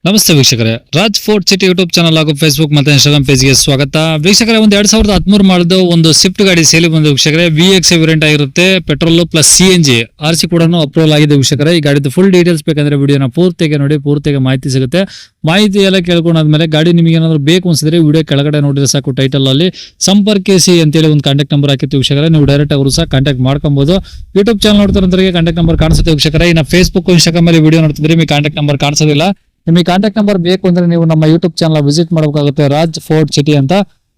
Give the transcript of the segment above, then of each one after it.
ನಮಸ್ತೆ ವೀಕ್ಷಕರೇ, Raj fort city YouTube channel ಹಾಗೂ ಫೇಸ್ಬುಕ್ ಮತ್ತೆ ಇನ್ಸ್ಟಾಗ್ರಾಮ್ ಪೇಜ್ಗೆ ಸ್ವಾಗತ. ವೀಕ್ಷಕರೇ, ಒಂದು 2013 ಮಾಡಲು ಒಂದು ಸ್ವಿಫ್ಟ್ ಗಾಡಿ ಸೇಲಿ ಬಂದ ವೀಕ್ಷಕರೇ. VX ವೇರಿಯಂಟ್ ಆಗಿರುತ್ತೆ, ಪೆಟ್ರೋಲ್ ಪ್ಲಸ್ CNG. RC ಕೂಡ ಅಪ್ರೂವಲ್ ಆಗಿದೆ ವೀಕ್ಷಕರೇ. ಈ ಗಾಡಿದು ಫುಲ್ ಡೀಟೇಲ್ಸ್ ಬೇಕಂದ್ರೆ ವಿಡಿಯೋನ ಪೂರ್ತಿಗೆ ನೋಡಿ, ಪೂರ್ತಿಗೆ ಮಾಹಿತಿ ಸಿಗುತ್ತೆ. ಮಾಹಿತಿ ಎಲ್ಲ ಕೇಳ್ಕೊಂಡಾದ್ಮೇಲೆ ಗಾಡಿ ನಿಮಗೆ ಏನಾದ್ರು ಬೇಕು ಅನ್ಸಿದ್ರೆ ವಿಡಿಯೋ ಕೆಳಗಡೆ ನೋಡಿದ್ರೆ ಸಾಕು, ಟೈಟಲ್ ಅಲ್ಲಿ ಸಂಪರ್ಕಿಸಿ ಅಂತೇಳಿ ಒಂದು ಕಾಂಟ್ಯಾಕ್ಟ್ ನಂಬರ್ ಹಾಕಿತ್ತು ವೀಕ್ಷಕರೇ. ನೀವು ಡೈರೆಕ್ಟ್ ಅವರು ಸಹ ಕಾಂಟ್ಯಾಕ್ಟ್ ಮಾಡ್ಕೊಬಹುದು. ಯೂಟ್ಯೂಬ್ ಚಾನಲ್ ನೋಡ್ತಾರಂತರಿಗೆ ಕಾಂಟ್ಯಾಕ್ಟ್ ನಂಬರ್ ಕಾಣಿಸುತ್ತೆ ವೀಕ್ಷಕರೇ. ಇನ್ನು ಫೇಸ್ಬುಕ್ ಇನ್ಸ್ಟಾಗ್ರಾಮ್ ಅಲ್ಲಿ ವಿಡಿಯೋ ನೋಡ್ತಿದ್ರೆ ನಿಮಗೆ ಕಾಂಟ್ಯಾಕ್ಟ್ ನಂಬರ್ ಕಾಣಿಸೋದಿಲ್ಲ. ನಿಮಗೆ ಕಾಂಟ್ಯಾಕ್ಟ್ ನಂಬರ್ ಬೇಕು ಅಂದ್ರೆ ನೀವು ನಮ್ಮ ಯೂಟ್ಯೂಬ್ ಚಾನಲ್ ವಿಸಿಟ್ ಮಾಡಬೇಕಾಗುತ್ತೆ, ರಾಜ್ ಫೋರ್ಟ್ ಸಿಟಿ ಅಂತ.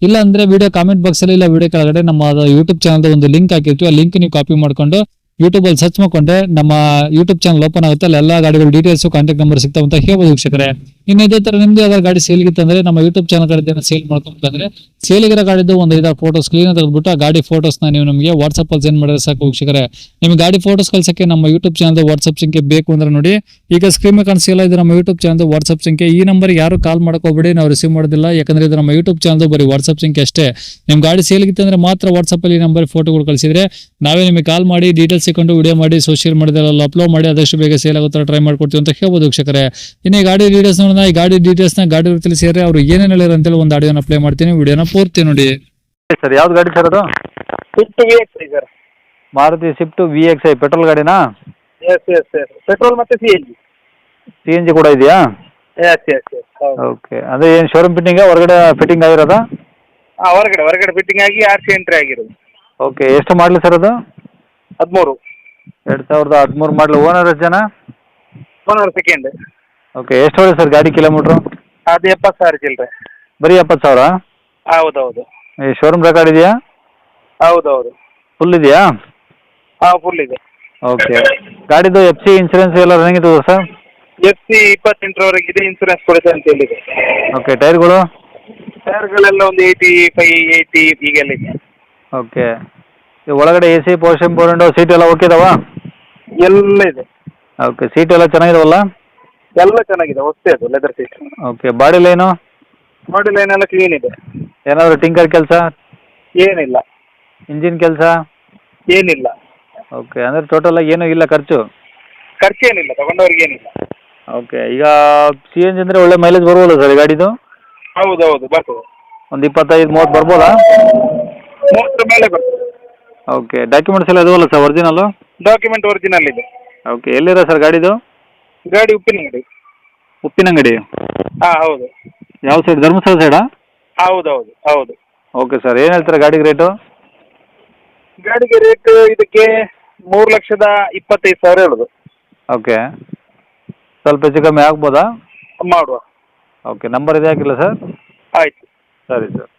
ಇಲ್ಲ ಅಂದ್ರೆ ವಿಡಿಯೋ ಕಾಮೆಂಟ್ ಬಾಕ್ಸ್ ಅಲ್ಲಿ ಇಲ್ಲ ವಿಡಿಯೋ ಕೆಳಗಡೆ ನಮ್ಮ ಯೂಟ್ಯೂಬ್ ಚಾನಲ್ ಒಂದು ಲಿಂಕ್ ಹಾಕಿರ್ತೀವಿ. ಆ ಲಿಂಕ್ ನೀವು ಕಾಪಿ ಮಾಡ್ಕೊಂಡು ಯೂಟ್ಯೂಬ್ ಅಲ್ಲಿ ಸರ್ಚ್ ಮಾಡ್ಕೊಂಡ್ರೆ ನಮ್ಮ ಯೂಟ್ಯೂಬ್ ಚಾನಲ್ ಓಪನ್ ಆಗುತ್ತೆ. ಅಲ್ಲಿ ಎಲ್ಲಾ ಗಾಡಿಗಳ ಡೀಟೇಲ್ಸ್ ಕಾಂಟ್ಯಾಕ್ಟ್ ನಂಬರ್ ಸಿಗ್ತಾವ ಅಂತ ಹೇಳ್ಬೋದು ವೀಕ್ಷಕರೇ. ಇನ್ನು ಇದೇ ತರ ನಿಮ್ದು ಯಾವ್ದಾದ್ರು ಗಾಡಿ ಸೇಲ್ಗಿತ್ತಂದ್ರೆ ನಮ್ಮ ಯೂಟ್ಯೂಬ್ ಚಾನಲ್ ಕಡೆ ಸೇಲ್ ಮಾಡ್ಕೊಂಡ್ರೆ ಸೇಲಿಗಿರೋ ಗಾಡಿದು ಒಂದು 5 ಫೋಟೋಸ್ ಕ್ಲೀನ್ ತೆಗೆದ್ಬಿಟ್ಟು ಆ ಗಾಡಿ ಫೋಟೋಸ್ ನೀವು ನಮಗೆ ವಾಟ್ಸ್ಆಪ್ ಅಲ್ಲಿ ಸೆಂಡ್ ಮಾಡಿದ್ರೆ ಸಾಕು ವೀಕ್ಷಕರೇ. ನಿಮ್ಗೆ ಗಾಡಿ ಫೋಟೋಸ್ ಕಳ್ಸಕ್ಕೆ ನಮ್ಮ ಯೂಟ್ಯೂಬ್ ಚಾನಲ್ ವಾಟ್ಸ್ಆಪ್ ಸಂಖ್ಯೆ ಬೇಕು ಅಂದ್ರೆ ನೋಡಿ, ಈಗ ಸ್ಕ್ರೀನ್ ಮೇಲೆ ಕಾಣಿಸ್ತಿಲ್ಲ, ಇದು ನಮ್ಮ ಯೂಟ್ಯೂಬ್ ಚಾನಲ್ ವಾಟ್ಸ್ಆಪ್ ಸಂಖ್ಯೆ. ಈ ನಂಬರ್ ಯಾರು ಕಾಲ್ ಮಾಡ್ಕೋಬೇಡಿ, ನಾವು ರಿಸೀವ್ ಮಾಡೋದಿಲ್ಲ. ಯಾಕಂದ್ರೆ ಇದು ನಮ್ಮ ಯೂಟ್ಯೂಬ್ ಚಾನಲ್ ಬರೀ ವಾಟ್ಸ್ಆಪ್ ಸಂಖ್ಯೆ ಅಷ್ಟೇ. ನಿಮ್ ಗಾಡಿ ಸೇಲ್ಗಿತ್ತು ಅಂದ್ರೆ ಮಾತ್ರ ವಾಟ್ಸ್ಆಪ್ ಅಲ್ಲಿ ನಂಬರ್ ಫೋಟೋಗಳು ಕಳಿಸಿದ್ರೆ ನಾವೇ ನಿಮಗೆ ಕಾಲ್ ಮಾಡಿ ಡೀಟೇಲ್ಸ್ ಸಿಕ್ಕೊಂಡು ವಿಡಿಯೋ ಮಾಡಿ ಸೋಷಿಯಲ್ ಮೀಡಿಯಾದಲ್ಲಿ ಅಪ್ಲೋಡ್ ಮಾಡಿ ಆದಷ್ಟು ಬೇಗ ಸೇಲ್ ಆಗುತ್ತಾ ಟ್ರೈ ಮಾಡ್ಕೊಡ್ತೀವಿ ಅಂತ ಹೇಳ್ಬೋದು ವೀಕ್ಷಕರೇ. ಇನ್ನು ಈ ಗಾಡಿ ಡೀಟೇಲ್ಸ್ ನೋಡೋಣ. ಈ ಗಾಡಿ ಡೀಟೇಲ್ಸ್ ನ ಗಾಡಿ ತಿಳಿಸಿದ್ರೆ ಅವ್ರು ಏನೇನು ಹೇಳಿದ್ರು ಅಂತೇಳಿ ಒಂದು ಆಡಿಯೋನ ಪ್ಲೇ ಮಾಡ್ತೀನಿ, ವಿಡಿಯೋನ ಪೂರ್ತಿ ನೋಡಿ. ಸರ್, ಯಾವ್ದು ಗಾಡಿ ಸರ್ ಅದು? Swift VXi sir. Maruti swift VXi petrol ಗಾಡಿನಾ? ಎಸ್ ಪೆಟ್ರೋಲ್ ಮತ್ತೆ CNG ಕೂಡ ಇದೆಯಾ? ಎಸ್ ಹೌದು. ಓಕೆ, ಅದೇ ಏನು ಶೋರೂಮ್ ಫಿಟ್ಟಿಂಗ್ ಹೊರಗಡೆ ಫಿಟ್ಟಿಂಗ್ ಆಗಿರೋದಾ? ಹೊರಗಡೆ ಫಿಟ್ಟಿಂಗ್ ಆಗಿ RC ಎಂಟ್ರಿ ಆಗಿರೋದು. ಓಕೆ, ಎಷ್ಟು ಮಾಡಲಿ ಸರ್ ಅದು? 13. 2013 ಮಾಡಲು. ಓನರ್ ಎಷ್ಟು ಜನ? Owner second. ಓಕೆ, ಎಷ್ಟು ಹೊಡೆ ಸರ್ ಗಾಡಿ ಕಿಲೋಮೀಟ್ರು? ಅದು 70,000 ಚಿಲ್ಲರೆ. ಬರೀ 70,000? ಹೌದೌದು. ಈ ಶೋರೂಮ್ ರೆಕಾರ್ಡ್ ಇದೆಯಾ? ಹೌದೌದು. ಫುಲ್ ಇದೆಯಾ? ಫುಲ್ ಇದೆ. ಓಕೆ, ಗಾಡಿದು FC ಇನ್ಸೂರೆನ್ಸ್ ಎಲ್ಲ ರನ್ನಿಂಗ್ ಇದೆ ಸರ್? FC 28ರವರೆಗೆ ಇದೆ, ಇನ್ಸೂರೆನ್ಸ್ ಕೊಡುತ್ತೆ ಅಂತ ಹೇಳಿದೆ. ಓಕೆ, ಟೈರ್ಗಳು? ಟೈರ್ಗಳೆಲ್ಲ ಒಂದು 85-80 ಈಗೆಲ್ಲ ಇದೆ. ಓಕೆ, ಒಳಗಡೆ AC ಪೋರ್ಷನ್ ಬೋರ್ಡ್ ಸೀಟ್ ಎಲ್ಲ ಓಕೆ ಇದಾವಾ? ಎಲ್ಲ ಇದೆ. ಓಕೆ, ಸೀಟ್ ಎಲ್ಲ ಚೆನ್ನಾಗಿದಾವಲ್ಲ? ಎಲ್ಲ ಚೆನ್ನಾಗಿದೆ, ಹೊಸದೇ ಅದು leather seat. Okay, body line? Body line ಎಲ್ಲ ಕ್ಲೀನ್ ಇದೆ. ಏನಾದರೂ ಟಿಂಕರ್ ಕೆಲಸ? ಏನಿಲ್ಲ. ಇಂಜಿನ್ ಕೆಲಸ? ಏನಿಲ್ಲ. ಓಕೆ, ಅಂದರೆ ಟೋಟಲ್ ಏನೂ ಇಲ್ಲ ಖರ್ಚು? ಖರ್ಚೇನಿಲ್ಲ, ತಗೊಂಡವ್ರಿಗೆ ಏನಿಲ್ಲ. ಓಕೆ, ಈಗ CNG ಅಂದರೆ ಒಳ್ಳೆ ಮೈಲೇಜ್ ಬರ್ಬೋದಾ ಸರ್ ಈ ಗಾಡಿದು? ಹೌದೌದು, ಬರ್ತದೆ. ಒಂದು 25-30 ಬರ್ಬೋದಾ? 30 ಮೇಲೆ ಬರ್ತದೆ. ಓಕೆ, ಡಾಕ್ಯುಮೆಂಟ್ಸ್ ಎಲ್ಲ ಇದಾವಲ್ಲ ಸರ್ ಒರಿಜಿನಲ್ಲು? ಡಾಕ್ಯುಮೆಂಟ್ ಒರಿಜಿನಲ್ ಇದೆ. ಓಕೆ, ಎಲ್ಲಿರೋ ಸರ್ ಗಾಡಿದು? ಗಾಡಿ ಉಪ್ಪಿನಂಗಡಿ. ಉಪ್ಪಿನಂಗಡಿ? ಹೌದು. ಯಾವ ಸೈಡ್, ಧರ್ಮಸ್ಥಳ ಸೈಡಾ? ಹೌದು. ಓಕೆ ಸರ್, ಏನು ಹೇಳ್ತಾರೆ ಗಾಡಿಗೆ ರೇಟು? ಗಾಡಿಗೆ ರೇಟ್ ಇದಕ್ಕೆ 3,25,000 ಹೇಳೋದು. ಓಕೆ, ಸ್ವಲ್ಪ ಹೆಚ್ಚು ಕಮ್ಮಿ ಆಗ್ಬೋದಾ? ಮಾಡುವ. ಓಕೆ, ನಂಬರ್ ಇದೆ ಹಾಕಿಲ್ಲ ಸರ್? ಆಯ್ತು. ಸರಿ ಸರ್.